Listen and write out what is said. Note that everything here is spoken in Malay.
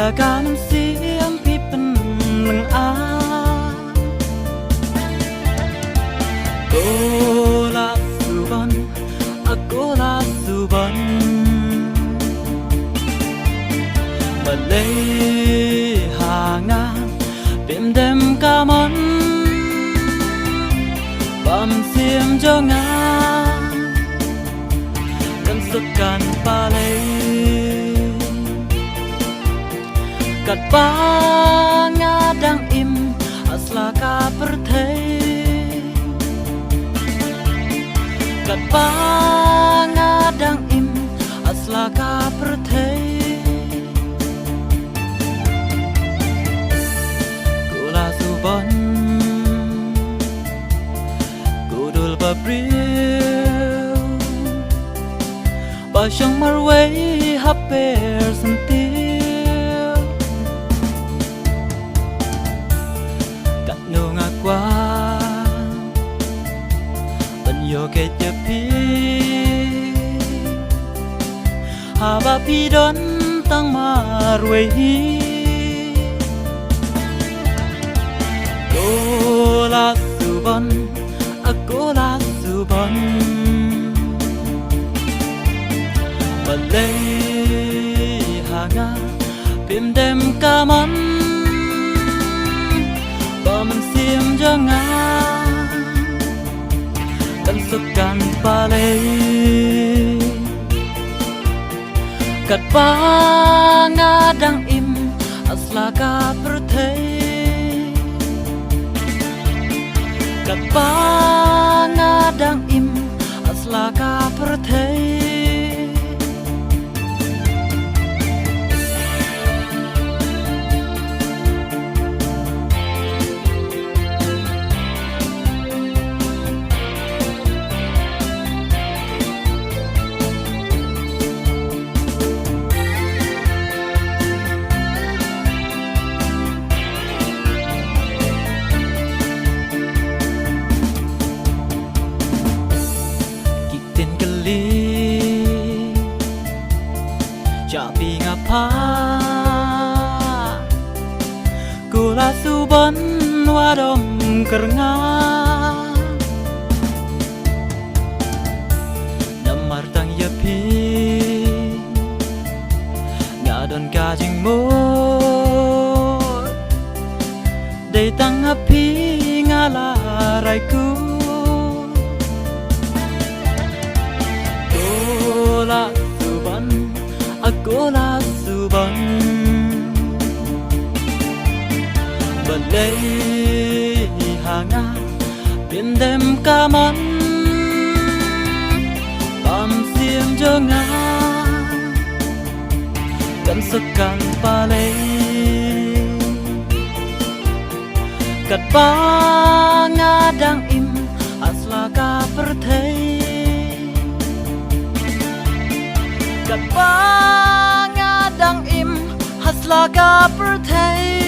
Gagaman siang pipen leng a Gola suban Gola suban Balay hanga Bim dem kamon Bam sim jonga Kan sukan palay Kat pangadang im asla ka pertei Kat pangadang im asla ka pertei Gula subon Gudul babriu Basyang marway haper sentir Nunga kwa Banyo ke jepi Haba pidon tang marwehi Gola suban Gola suban Balay hanga Bim dem kamon Baman sim jangan Dan sukan palay Kat pangadang im asla ka pertei Kat pangadang im asla ka pertei Japi ngapa Gula suban wadom kerenga Namar tang yapi Ngadon kajing mor Day tang api ngalaraiku Gula suban Gola suban Balay hanga Bim dem kamon Bam sim jonga Kan sukan palay Kat pangadang im asla ka pertei Kat pangadang im asla ka pertei